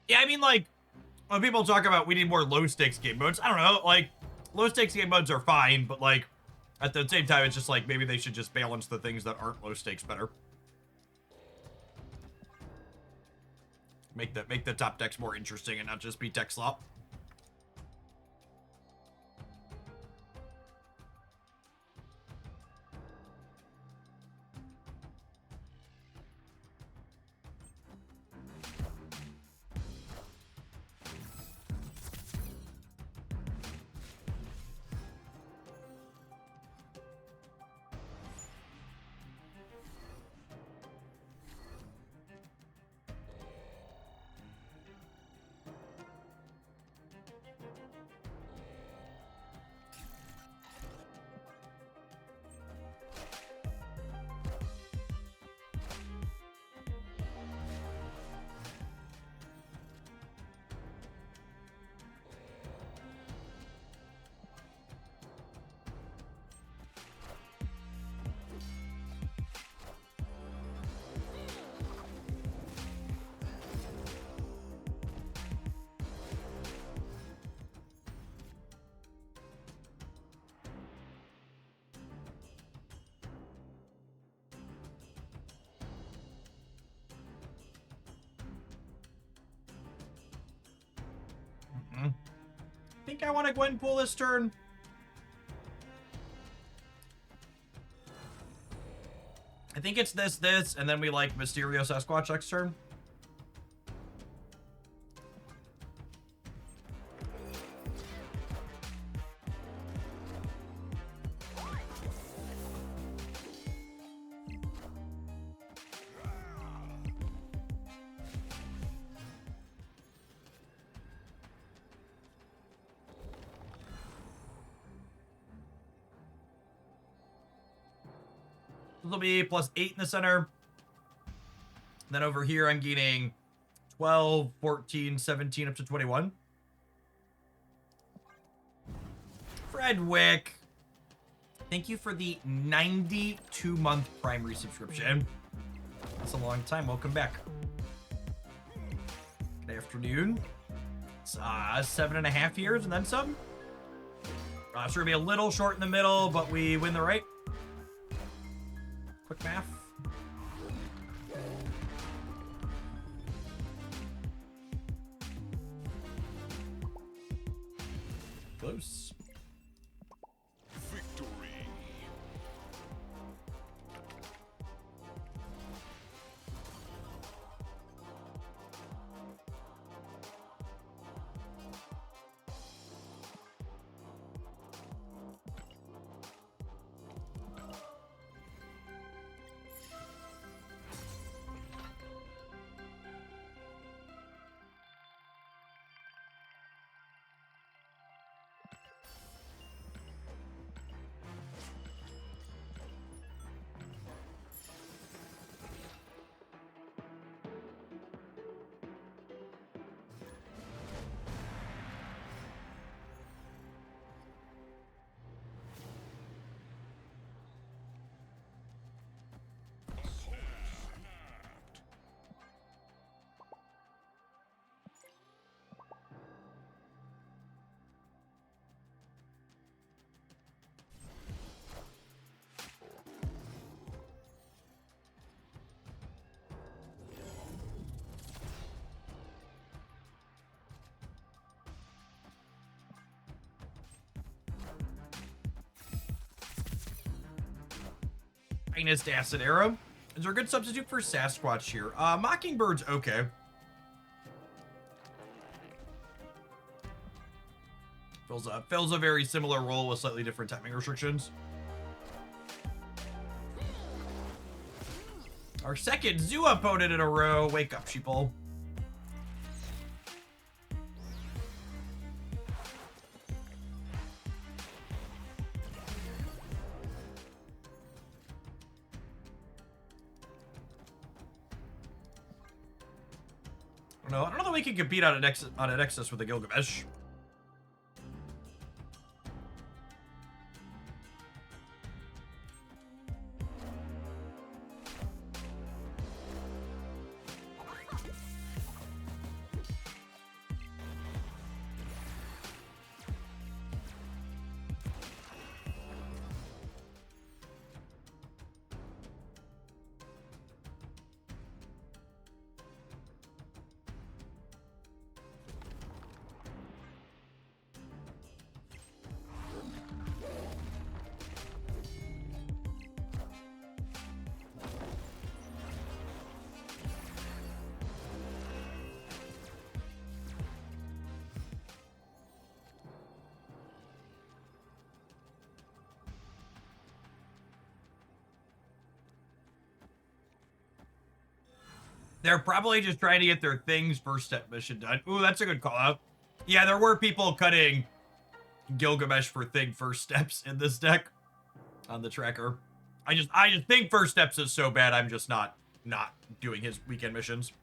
Yeah, I mean, like, when people talk about we need more low-stakes game modes, I don't know, like, low-stakes game modes are fine, but, like, at the same time, it's just like, maybe they should just balance the things that aren't low-stakes better. Make the top decks more interesting and not just be tech slop. I think I want to Gwenpool this turn. I think it's this, and then we like Mysterio Sasquatch next turn. This will be +8 in the center. Then over here, I'm gaining 12, 14, 17, up to 21. Fredwick, thank you for the 92-month primary subscription. That's a long time. Welcome back. Good afternoon. It's 7.5 years and then some. So we're gonna be a little short in the middle, but we win the right. Quick math. Close. Victory. Finest Acid Arrow. Is there a good substitute for Sasquatch here? Mockingbird's okay. Fills a very similar role with slightly different timing restrictions. Our second zoo opponent in a row. Wake up, sheeple. I don't know that we can compete on an Nexus with a Gilgamesh. They're probably just trying to get their things first step mission done. Ooh, that's a good call out. Yeah, there were people cutting Gilgamesh for thing first steps in this deck on the tracker. I just think first steps is so bad I'm just not doing his weekend missions.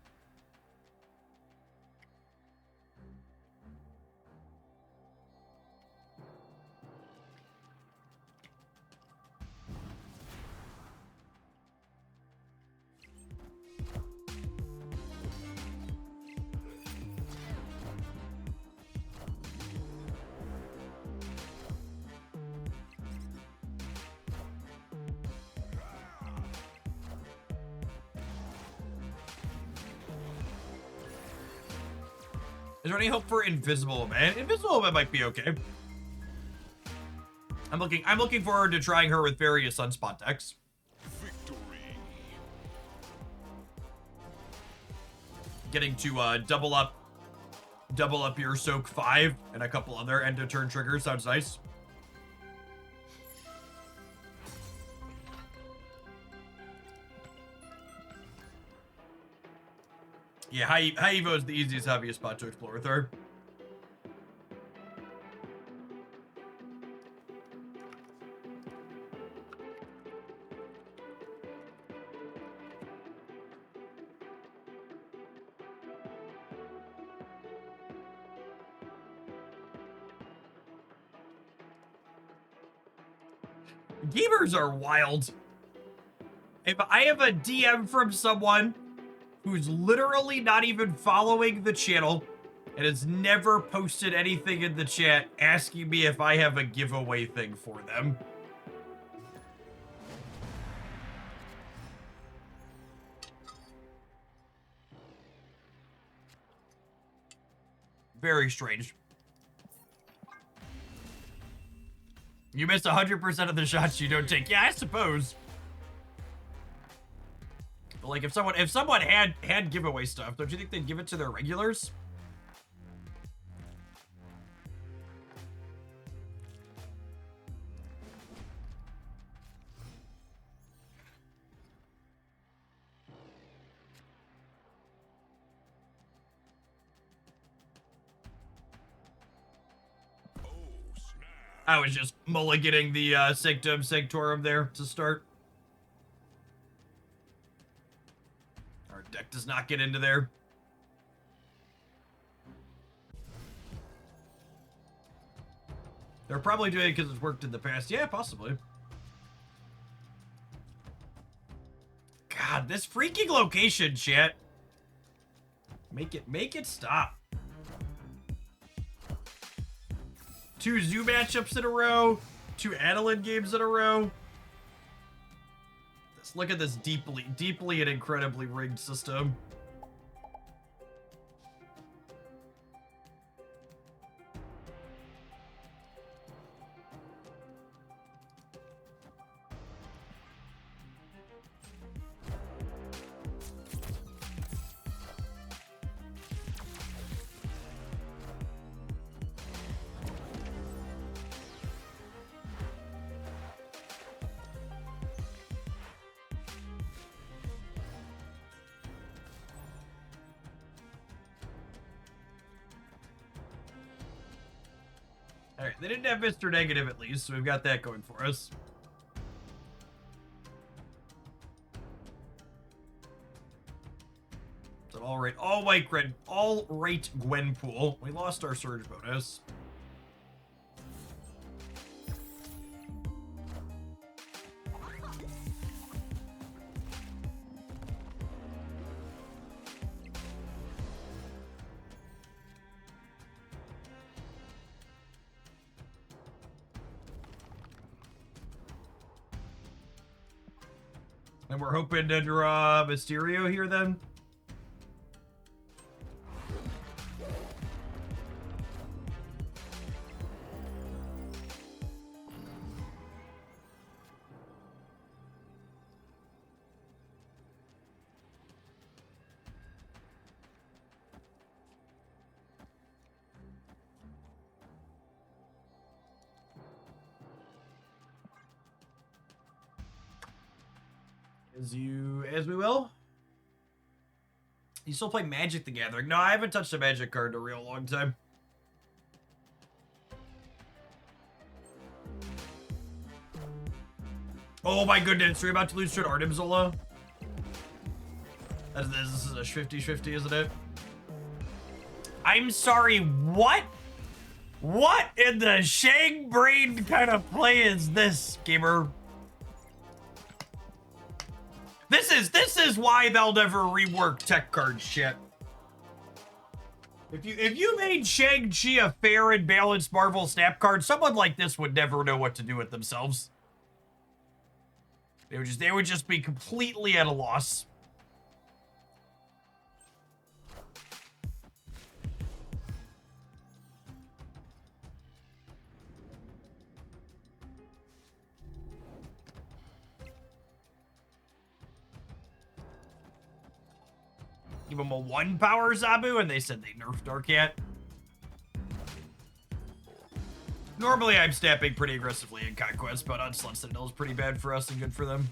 Is there any hope for Invisible Man? Invisible Man might be okay. I'm looking forward to trying her with various Sunspot decks. Victory. Getting to double up your Soak 5 and a couple other end of turn triggers sounds nice. Yeah, High Evo is the easiest, heaviest spot to explore with her. Gamers are wild. If I have a DM from someone who's literally not even following the channel and has never posted anything in the chat asking me if I have a giveaway thing for them. Very strange. You miss 100% of the shots you don't take. Yeah, I suppose. But like if someone had giveaway stuff, don't you think they'd give it to their regulars? I was just mulliganing the Sanctum Sanctorum there to start. Our deck does not get into there. They're probably doing it because it's worked in the past. Yeah, possibly. God, this freaking location, chat. Make it stop. 2 zoo matchups in a row, 2 Adeline games in a row. Look at this deeply and incredibly rigged system. Alright, they didn't have Mr. Negative at least, so we've got that going for us. It's an all right Gwenpool. We lost our surge bonus. And we're hoping to draw Mysterio here then. As we will. You still play Magic the Gathering? No, I haven't touched a Magic card in a real long time. Oh my goodness, we're about to lose to an Artem Zola. This is a 50-50, isn't it? I'm sorry, what? What in the Shang brain kind of play is this, gamer? This is why they'll never rework tech card shit. If you made Shang-Chi a fair and balanced Marvel Snap card, someone like this would never know what to do with themselves. They would just be completely at a loss. Give him a 1 power Zabu, and they said they nerfed Darkat. Normally, I'm snapping pretty aggressively in Conquest, but on Slot Citadel is pretty bad for us and good for them.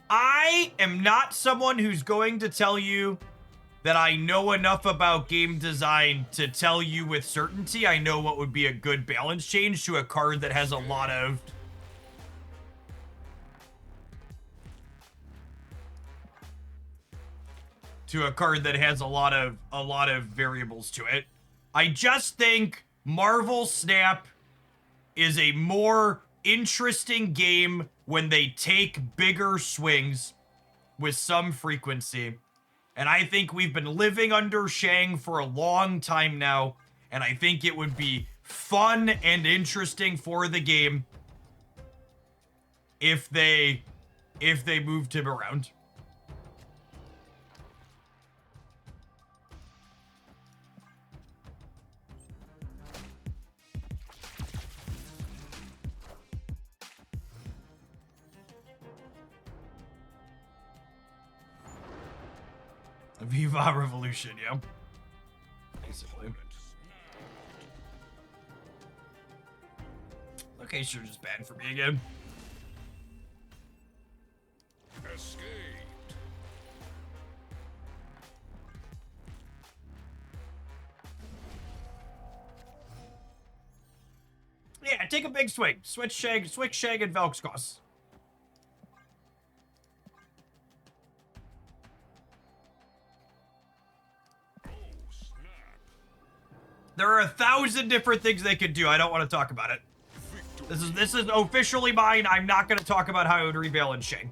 I am not someone who's going to tell you that I know enough about game design to tell you with certainty I know what would be a good balance change to a card that has a lot of variables to it. I just think Marvel Snap is a more interesting game when they take bigger swings with some frequency. And I think we've been living under Shang for a long time now, and I think it would be fun and interesting for the game if they moved him around. Viva Revolution, yeah. Basically. Okay, sure, just bad for me again. Escaped. Yeah, take a big swing. Switch Shag and Velkscos. There are 1,000 different things they could do. I don't want to talk about it. This is officially mine. I'm not going to talk about how I would rebalance Shang.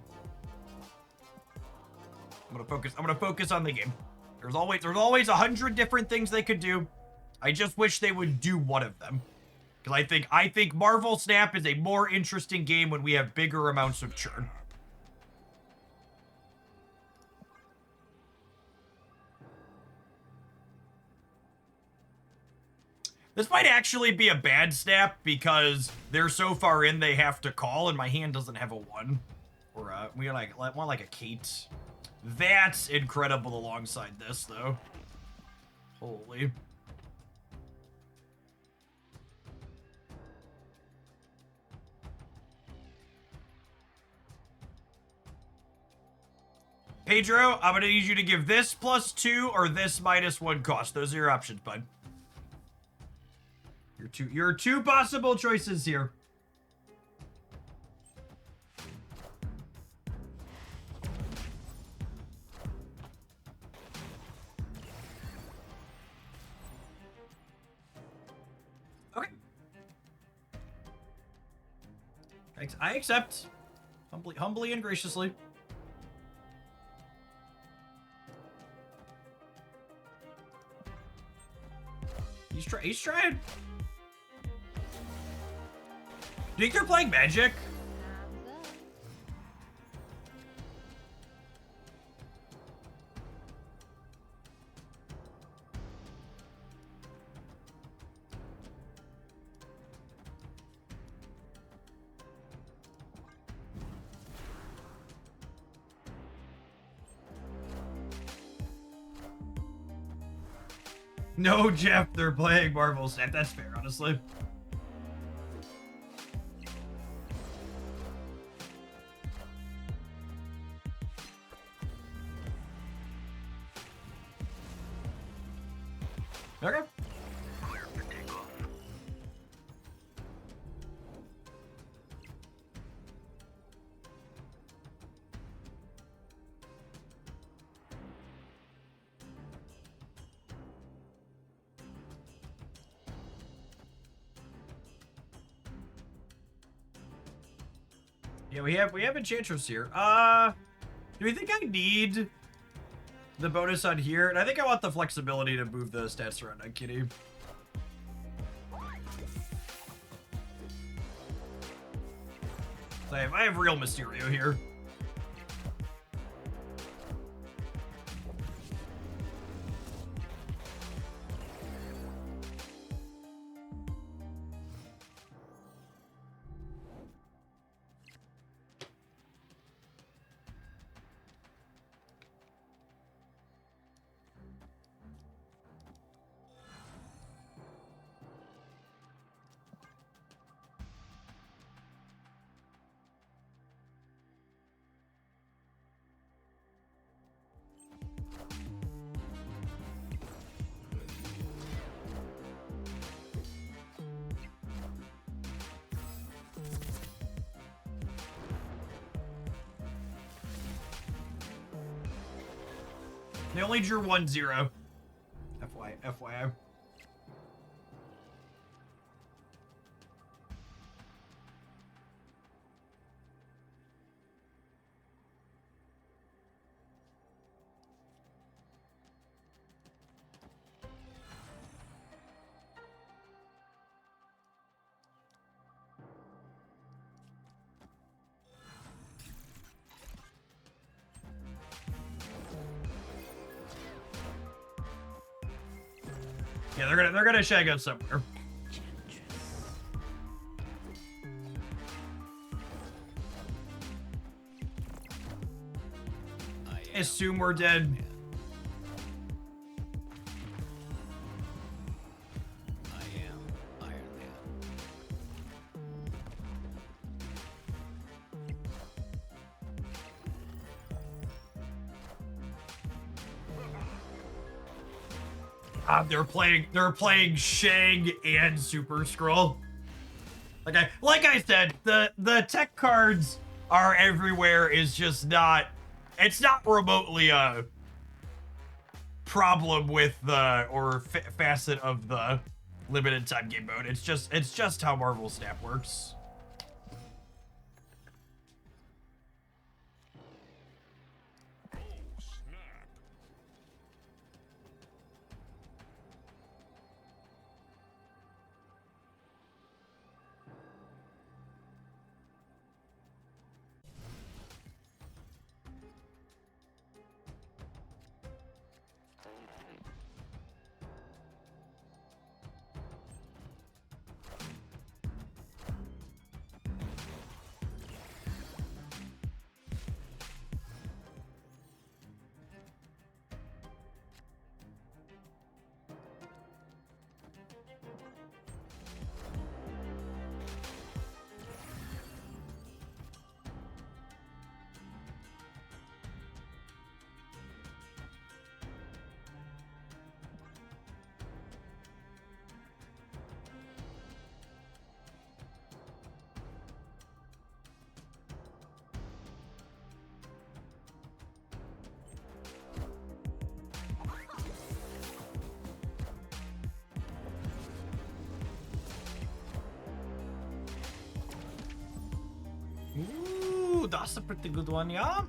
I'm gonna focus on the game. There's always 100 different things they could do. I just wish they would do one of them. Because I think Marvel Snap is a more interesting game when we have bigger amounts of churn. This might actually be a bad snap because they're so far in they have to call, and my hand doesn't have a 1. Or we want like a Kate. That's incredible alongside this, though. Holy. Pedro, I'm gonna need you to give this +2 or this -1 cost. Those are your options, bud. Your two possible choices here. Okay. I accept. Humbly and graciously. He's trying. Do you think they're playing Magic? No, Jeff, they're playing Marvel Snap. That's fair, honestly. Okay. Yeah, we have Enchantress here. Do we think I need the bonus on here? And I think I want the flexibility to move the stats around on Kitty. So I have real Mysterio here. They only drew 1-0. FYI. Yeah, they're gonna shag us somewhere. Assume we're dead. I am Iron Man. They're playing Shang and Super Skrull. Like I said, the tech cards are everywhere is just not, it's not remotely a problem with the facet of the limited time game mode. It's just how Marvel Snap works. Ooh, that's a pretty good one, yeah?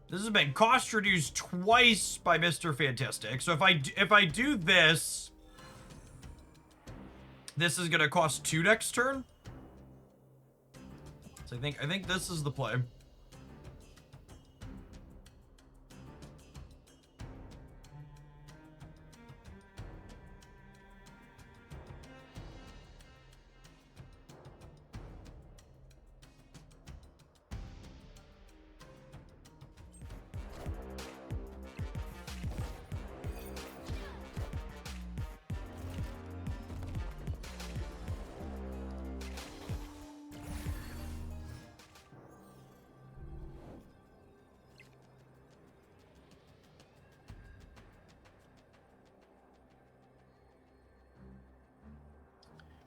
This has been cost reduced twice by Mr. Fantastic. So if I do this, this is gonna cost 2 next turn. So I think this is the play.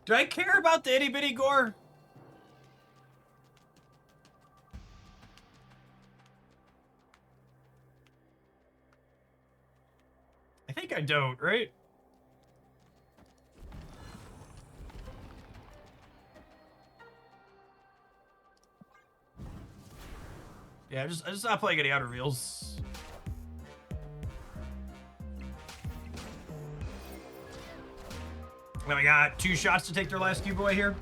Do I care about the itty bitty gore? I think I don't, right? Yeah, I'm just not playing any outer reveals. Now we got 2 shots to take their last cube away here.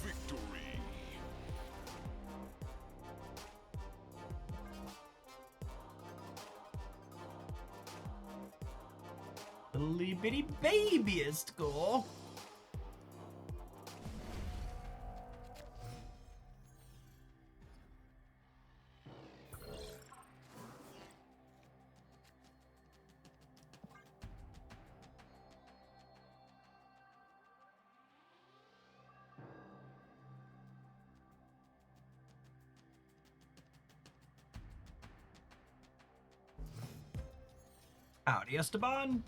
Victory. Little bitty babyest goal. Howdy, Esteban.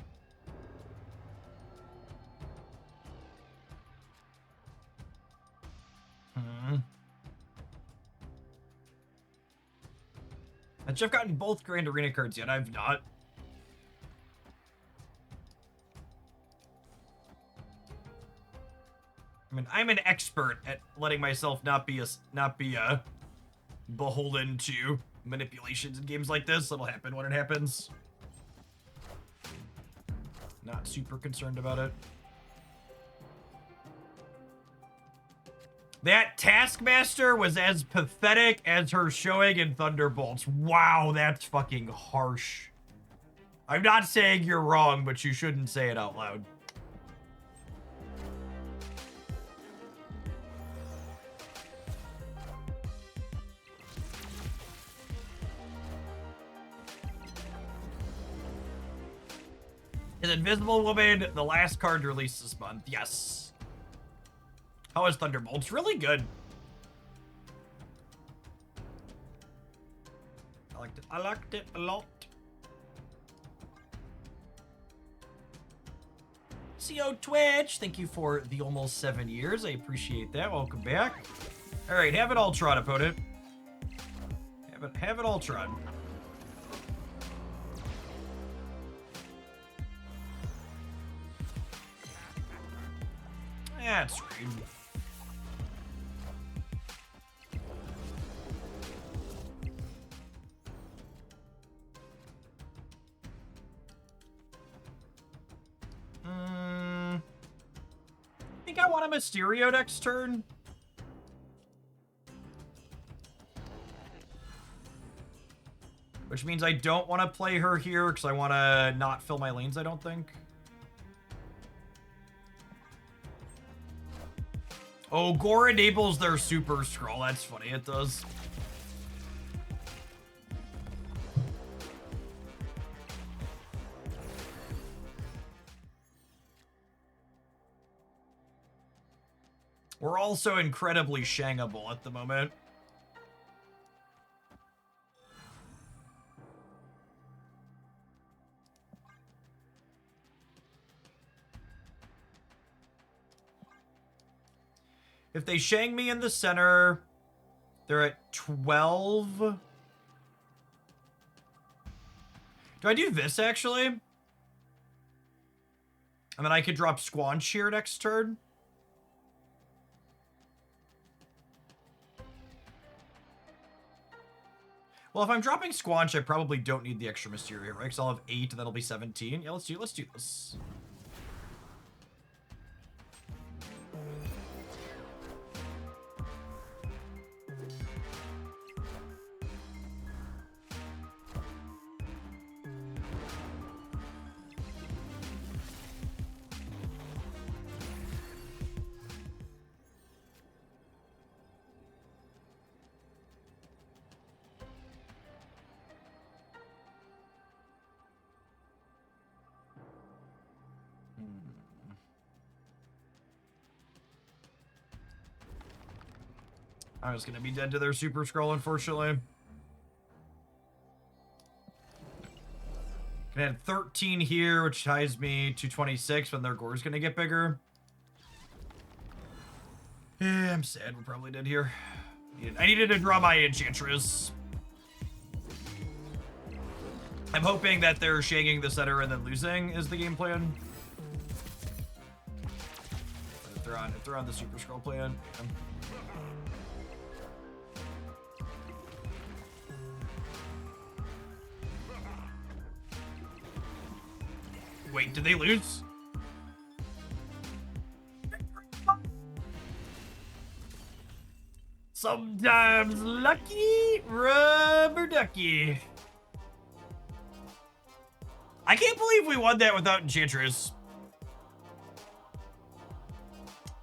Has Jeff gotten both Grand Arena cards yet? I've not. I mean, I'm an expert at letting myself not be beholden to manipulations in games like this. It'll happen when it happens. Not super concerned about it. That Taskmaster was as pathetic as her showing in Thunderbolts. Wow, that's fucking harsh. I'm not saying you're wrong, but you shouldn't say it out loud. Is Invisible Woman the last card released this month? Yes. How is Thunderbolts? Really good. I liked it. I liked it a lot. CO Twitch, thank you for the almost 7 years. I appreciate that. Welcome back. All right, have it Ultron, opponent. Have it Ultron. That's rude. I think I want a Mysterio next turn. Which means I don't want to play her here because I want to not fill my lanes, I don't think. Oh, Gore enables their super scroll. That's funny, it does. We're also incredibly shangable at the moment. If they Shang me in the center, they're at 12. Do I do this, actually? And then I could drop Squanch here next turn. Well, if I'm dropping Squanch, I probably don't need the extra Mysterio, right? Because I'll have 8, and that'll be 17. Yeah, let's do this. I was gonna be dead to their super scroll, unfortunately. Can add 13 here, which ties me to 26 when their gore's gonna get bigger. Yeah, I'm sad we're probably dead here. I needed to draw my Enchantress. I'm hoping that they're shaking the center and then losing is the game plan. If they're on the super scroll plan. Wait, did they lose? Sometimes lucky, rubber ducky. I can't believe we won that without Enchantress.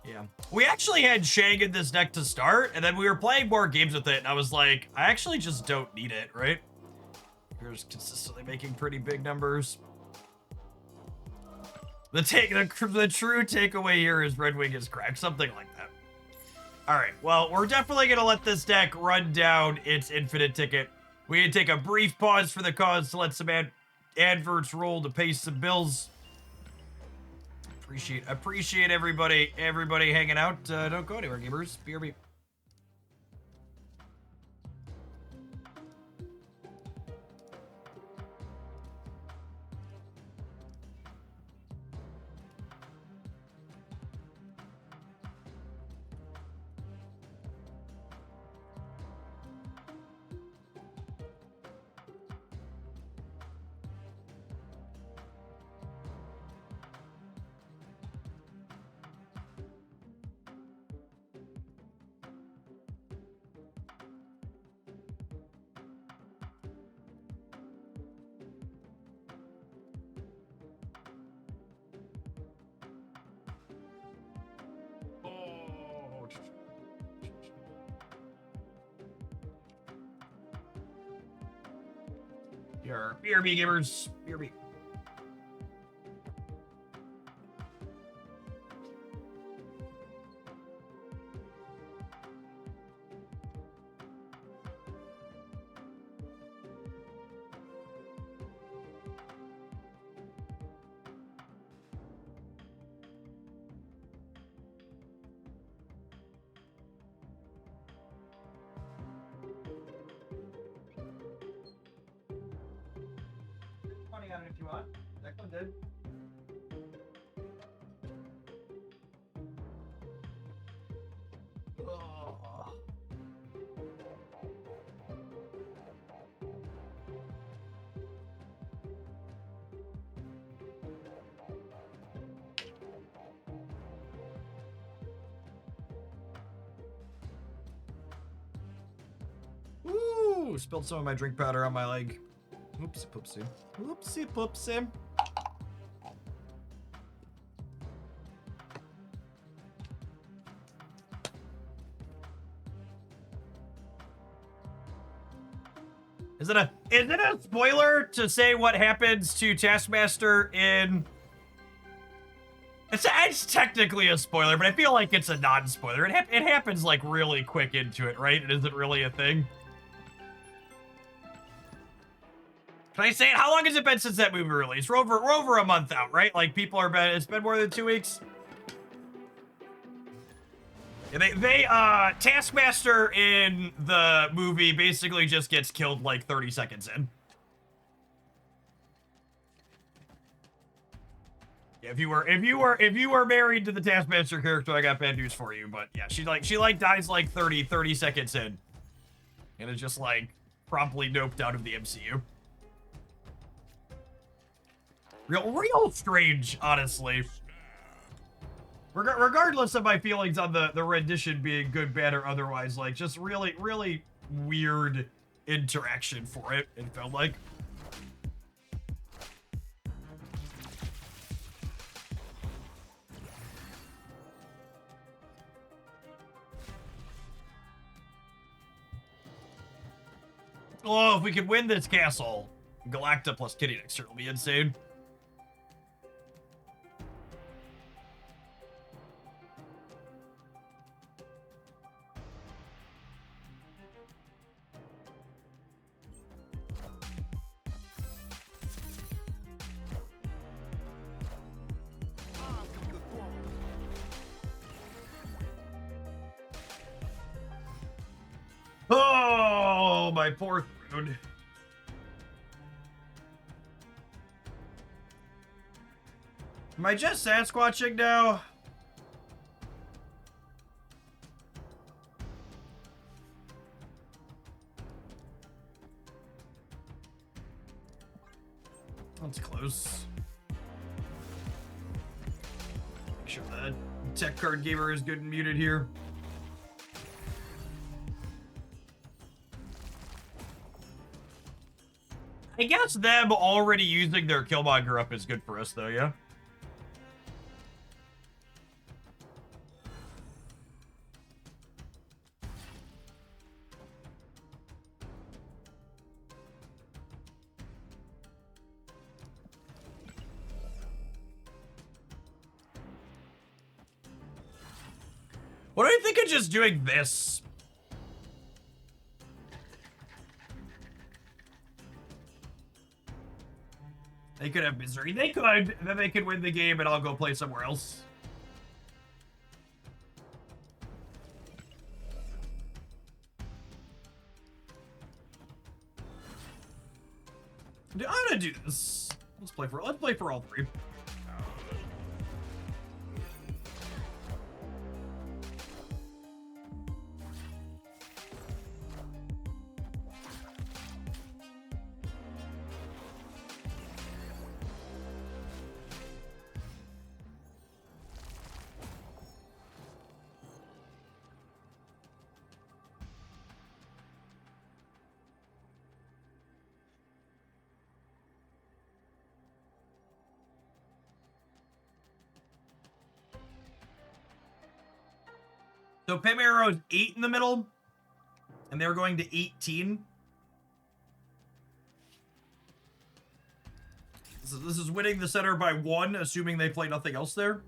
Yeah. We actually had Shang in this deck to start, and then we were playing more games with it, and I was like, I actually just don't need it, right? We're just consistently making pretty big numbers. The true takeaway here is Red Wing is cracked, something like that. All right, well, we're definitely going to let this deck run down its infinite ticket. We can take a brief pause for the cause to let some adverts roll to pay some bills. Appreciate everybody hanging out. Don't go anywhere, gamers. BRB. BRB gamers. BRB. On it if you want. That one did. Oh. Ooh, spilled some of my drink powder on my leg. Oopsie poopsie. Oopsie poopsie. Is it a spoiler to say what happens to Taskmaster in... It's technically a spoiler, but I feel like it's a non-spoiler. It happens like really quick into it, right? It isn't really a thing. Can I say it? How long has it been since that movie released? We're over a month out, right? Like people are it's been more than 2 weeks. Yeah, Taskmaster in the movie basically just gets killed like 30 seconds in. Yeah, if you were married to the Taskmaster character, I got bad news for you. But yeah, she dies like 30 seconds in, and is just like promptly noped out of the MCU. Real strange, honestly. Regardless of my feelings on the rendition being good, bad, or otherwise, like, just really weird interaction for it felt like. Oh, if we could win this castle, Galacta plus Kitty next turn will be insane. Oh, my poor throne. Am I just Sasquatching now? That's close. Make sure the tech card gamer is good and muted here. I guess them already using their Killmonger up is good for us, though, yeah? What do you think of just doing this? They could have misery. They could. Then they could win the game and I'll go play somewhere else. I'm gonna do this. Let's play for all three. So Pim Arrow's 8 in the middle, and they're going to 18. This is winning the center by 1, assuming they play nothing else there.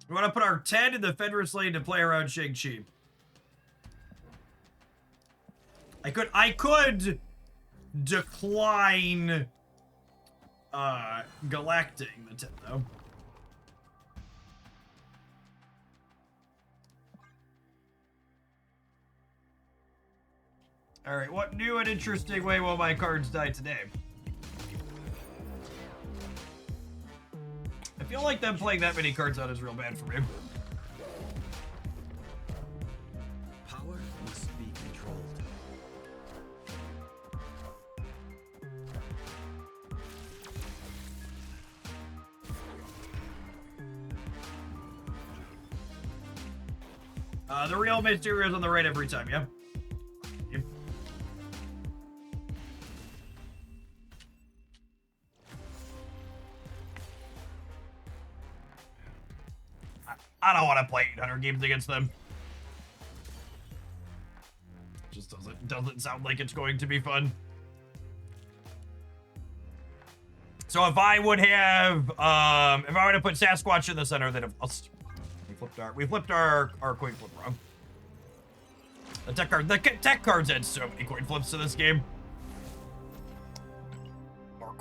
We want to put our 10 in the Fenris lane to play around Shang-Chi. I could decline galacting the 10 though. Alright, what new and interesting way will my cards die today? I feel like them playing that many cards out is real bad for me. Power must be controlled. The real Mysterio is on the right every time, yeah? Yep. I don't want to play 800 games against them. Just doesn't sound like it's going to be fun. So if I would have, if I would have put Sasquatch in the center, then we flipped our coin flip wrong. The tech cards had so many coin flips to this game.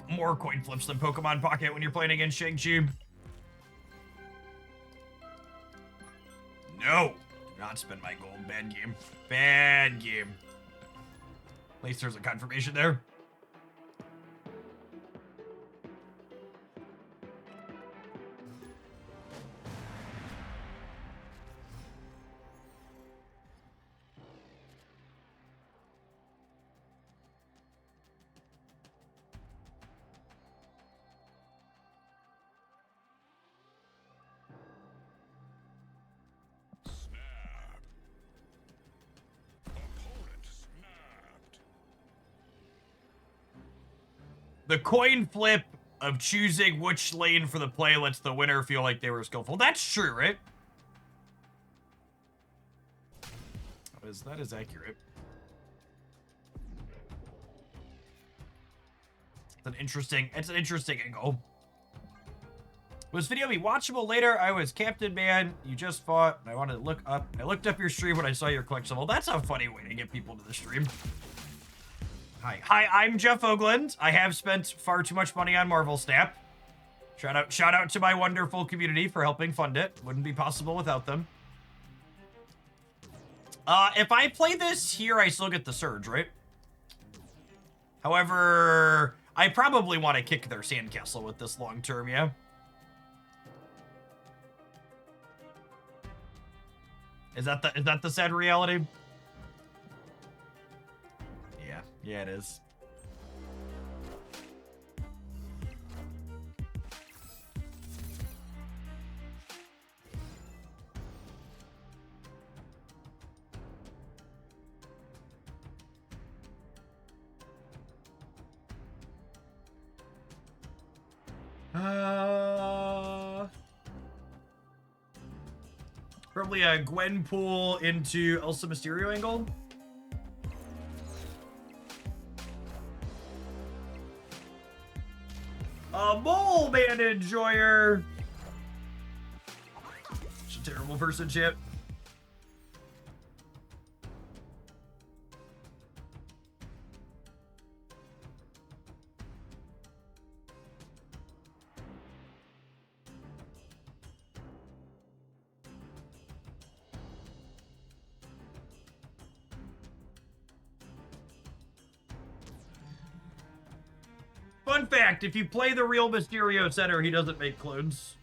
More coin flips than Pokemon Pocket when you're playing against Shang-Chi. No! Do not spend my gold. Bad game. Bad game. At least there's a confirmation there. The coin flip of choosing which lane for the play lets the winner feel like they were skillful. That's true, right? That is accurate. It's an interesting angle. Will this video be watchable later? I was Captain Man. You just fought. And I wanted to look up. I looked up your stream when I saw your collectible. That's a funny way to get people to the stream. Hi, I'm Jeff Oakland. I have spent far too much money on Marvel Snap. Shout out to my wonderful community for helping fund it. Wouldn't be possible without them. If I play this here, I still get the Surge, right? However, I probably want to kick their sandcastle with this long term, yeah? Is that the sad reality? Yeah, it is. Probably a Gwenpool into Elsa Mysterio angle. A Mole Man Enjoyer. Such a terrible person, Chip. Fun fact, if you play the real Mysterio center, he doesn't make clones.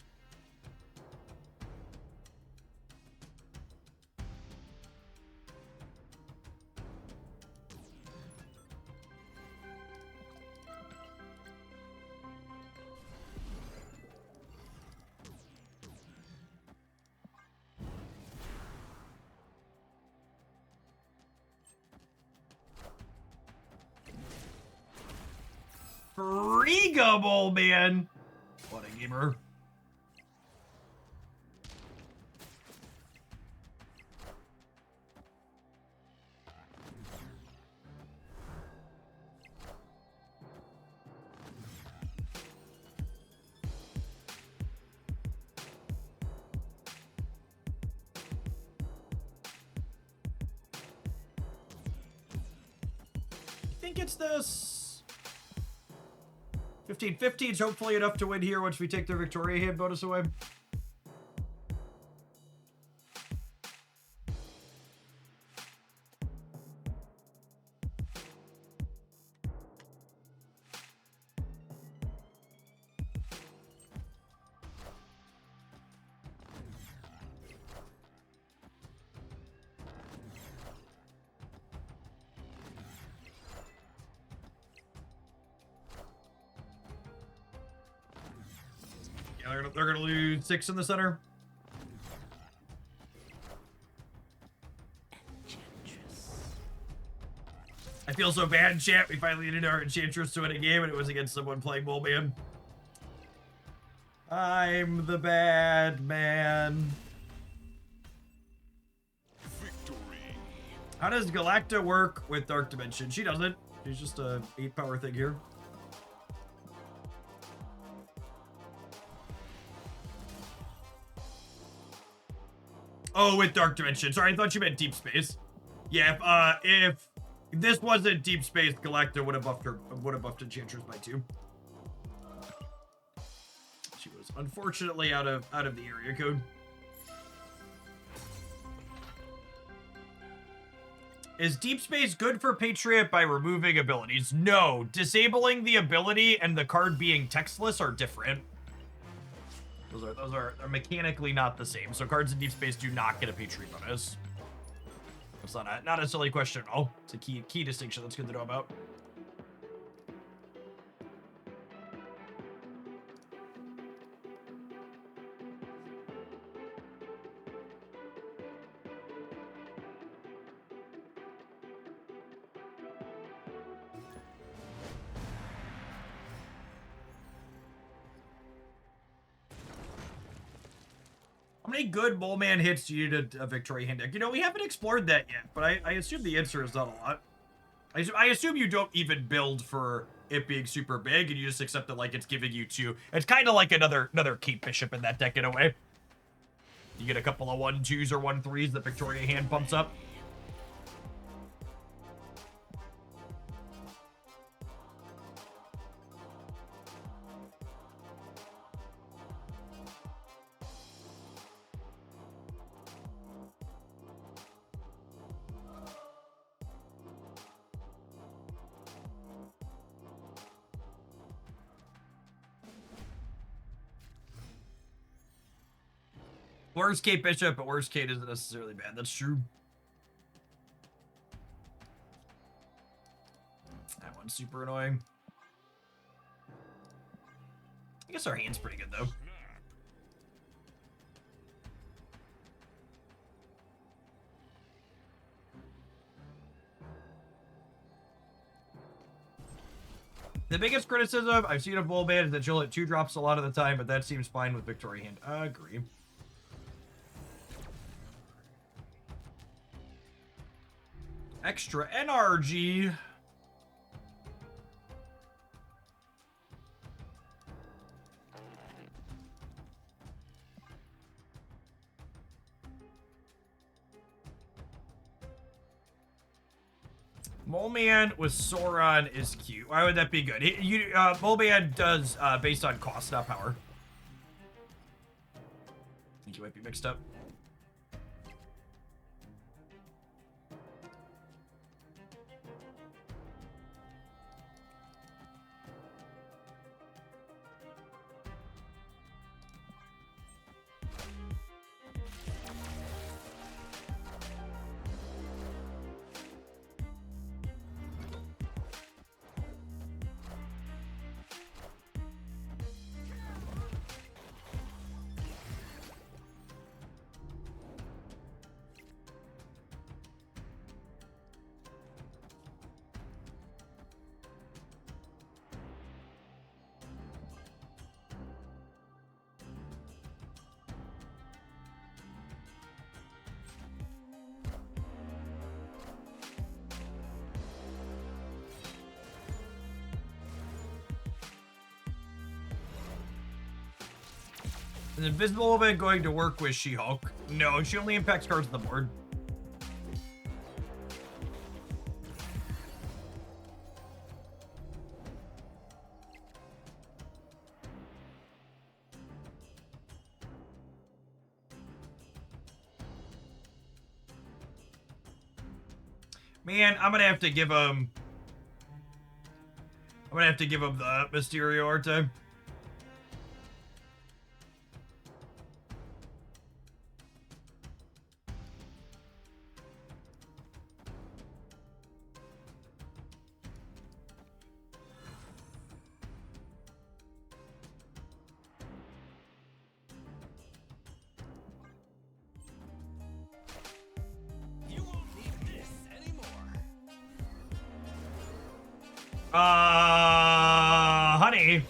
Frigable, man. What a gamer. I think it's this. 15-15 is hopefully enough to win here once we take their Victoria hand bonus away. Yeah, they're gonna lose 6 in the center. I feel so bad, chat. We finally needed our Enchantress to win a game, and it was against someone playing Mole Man. I'm the bad man. Victory. How does Galacta work with Dark Dimension? She doesn't. She's just a 8-power thing here. Oh, with Dark Dimension. Sorry, I thought you meant Deep Space. Yeah, if this wasn't Deep Space, Galacta would have buffed Enchantress by 2. She was unfortunately out of the area code. Is Deep Space good for Patriot by removing abilities? No. Disabling the ability and the card being textless are different. Those are mechanically not the same. So cards in Deep Space do not get a Patriot bonus. That's not a silly question at all. It's a key distinction that's good to know about. How many good Mole Man hits do you need a Victoria hand deck? You know, we haven't explored that yet, but I assume the answer is not a lot. I assume you don't even build for it being super big, and you just accept it like it's giving you two. It's kind of like another keep bishop in that deck in a way. You get a couple of 1-2s or 1-3s that Victoria hand pumps up. Worst Kate Bishop, but worst Kate isn't necessarily bad. That's true. That one's super annoying. I guess our hand's pretty good, though. The biggest criticism I've seen of Bullband is that she'll hit 2 drops a lot of the time, but that seems fine with Victoria hand. I agree. Extra NRG. Moleman with Sauron is cute. Why would that be good? Moleman does based on cost, not power. I think you might be mixed up. Is Invisible Woman going to work with She-Hulk? No, she only impacts cards on the board. Man, I'm gonna have to give him the Mysterio art time. Honey.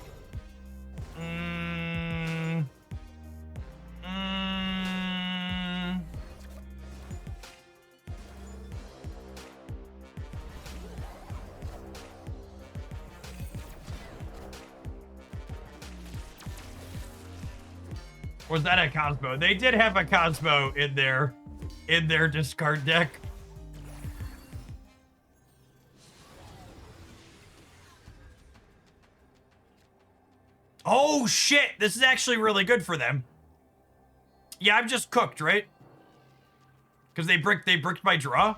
Was that a Cosmo? They did have a Cosmo in their discard deck. Oh shit, this is actually really good for them. Yeah, I'm just cooked, right? Because they bricked my draw.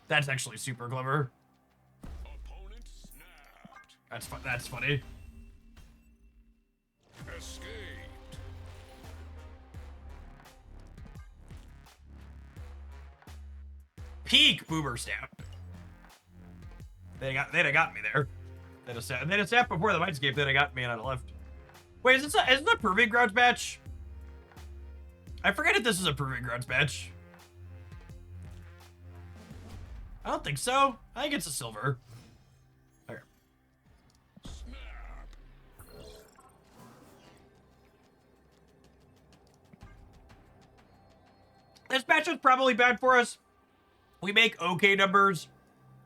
That's actually super clever. Opponent snapped. That's funny. Escaped. Peak boomer snap. They'd have got me there. They'd have snapped before the Mindscape, they'd have got me on the left. Wait, isn't that a Proving Grounds match? I forget if this is a Proving Grounds match. I don't think so. I think it's a silver. Okay. Snap. This match is probably bad for us. We make okay numbers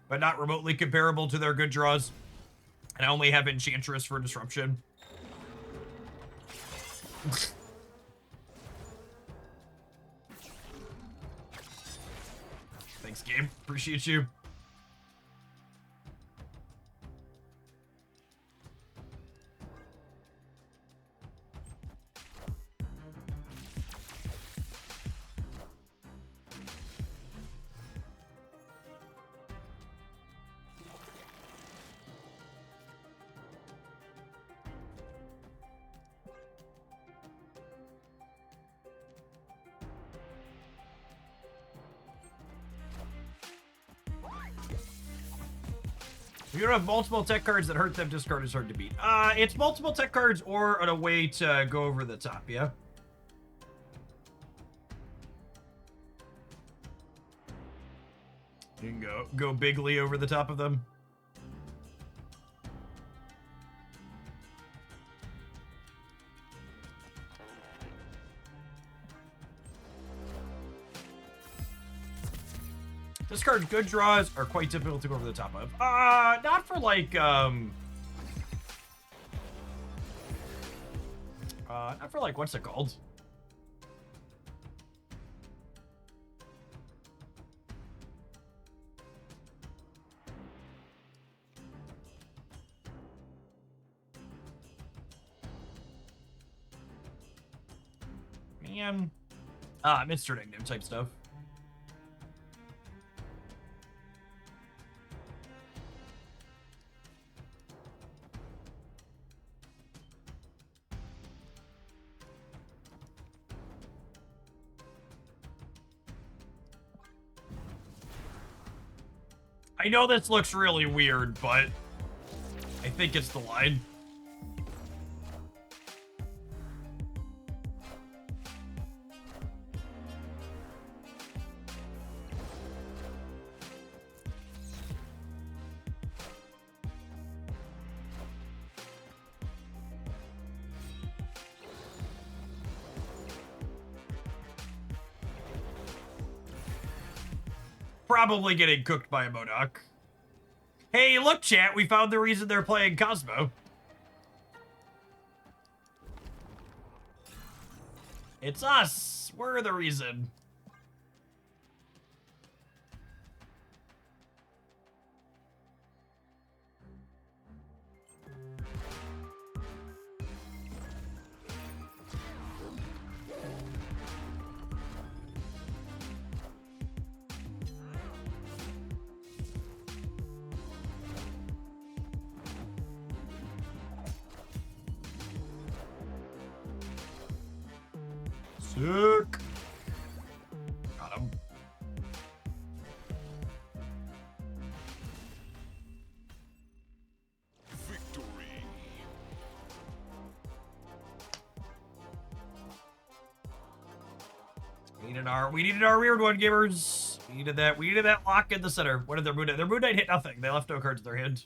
but not remotely comparable to their good draws. And I only have Enchantress for disruption. Thanks, Gabe. Appreciate you. If you don't have multiple tech cards that hurt them, discard is hard to beat. It's multiple tech cards or a way to go over the top, yeah? You can go bigly over the top of them. Discard good draws are quite difficult to go over the top of. Not for like, not for like, what's it called? Man. Mr. Negative type stuff. I know this looks really weird, but I think it's the line. Probably getting cooked by a MODOK. Hey, look, chat, we found the reason they're playing Cosmo. It's us. We're the reason. Sick. Got him. Victory. We needed our weird one, gamers. We needed that lock in the center. What did their Moon Knight? Their Moon Knight hit nothing. They left no cards in their hand.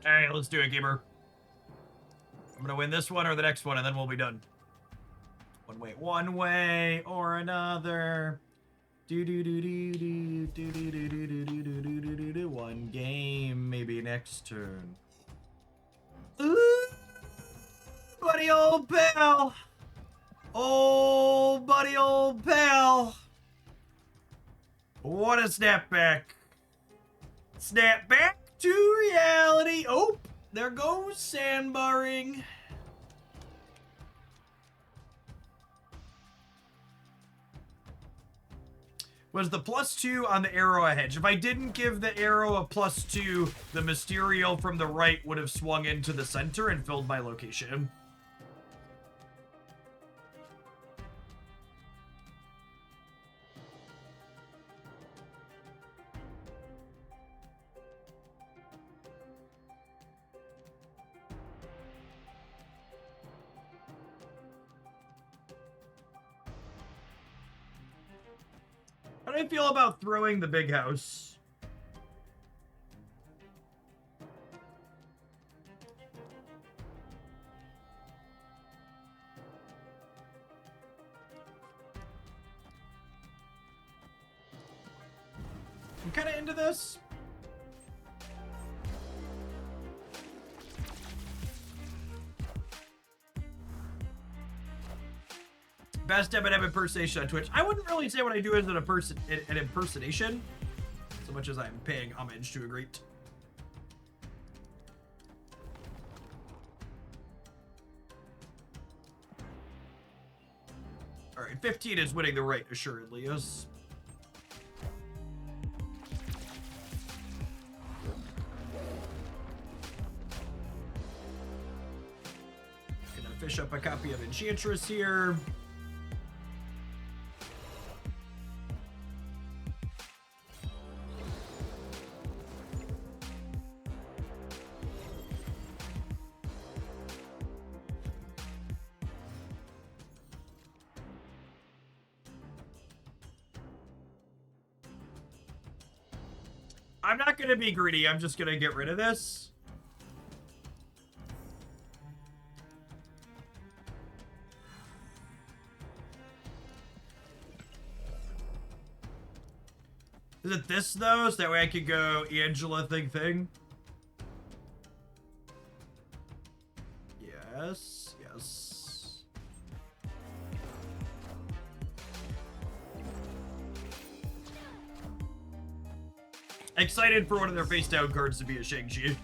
Hey, let's do it, gamer. I'm gonna win this one or the next one, and then we'll be done. One way or another. Do do do do do do do do do do do do do do do. One game, maybe next turn. Ooh, buddy, old pal. Oh, buddy, old pal. What a snapback. Snapback to reality. Oh, there goes sandbarring. Was the +2 on the arrow a hedge? If I didn't give the arrow a +2, the Mysterio from the right would have swung into the center and filled my location. do you feel about throwing the big house? I'm kind of into this. Best Eminem impersonation on Twitch. I wouldn't really say what I do is an impersonation, so much as I'm paying homage to a great. All right, 15 is winning the right, assuredly. Yes. Gonna fish up a copy of Enchantress here. I'm not going to be greedy. I'm just going to get rid of this. Is it this, though? So that way I could go Angela thing. Yes, yes. Excited for one of their face down cards to be a Shang-Chi.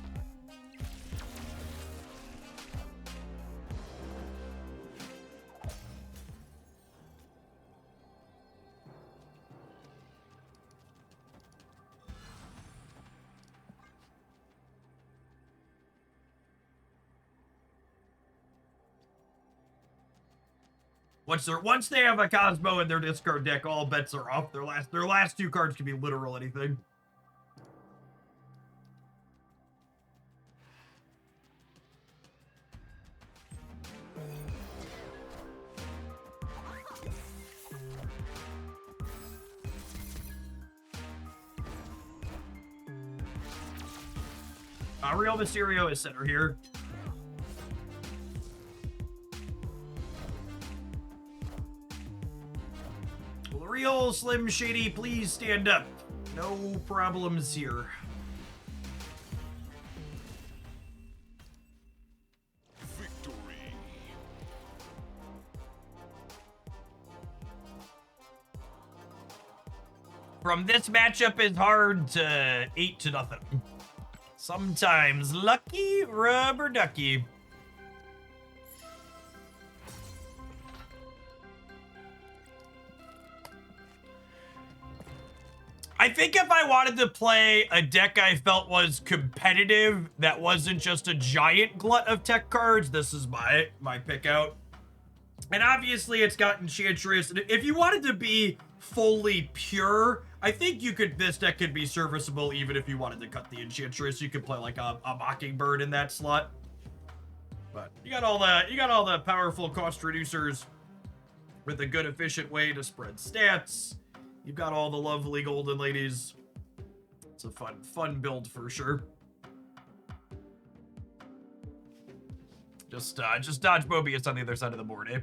Once they have a Cosmo in their discard deck, all bets are off. Their last two cards can be literal anything. Real Mysterio is center here. Real Slim Shady, please stand up. No problems here. Victory. From this matchup is hard to 8-0. Sometimes lucky rubber ducky. I think if I wanted to play a deck I felt was competitive, that wasn't just a giant glut of tech cards, this is my pick out. And obviously it's got Enchantress. If you wanted to be fully pure, I think this deck could be serviceable even if you wanted to cut the Enchantress. You could play like a Mockingbird in that slot. But you got all the powerful cost reducers with a good efficient way to spread stats. You've got all the lovely golden ladies. It's a fun build for sure. Just dodge Mobius on the other side of the board, eh?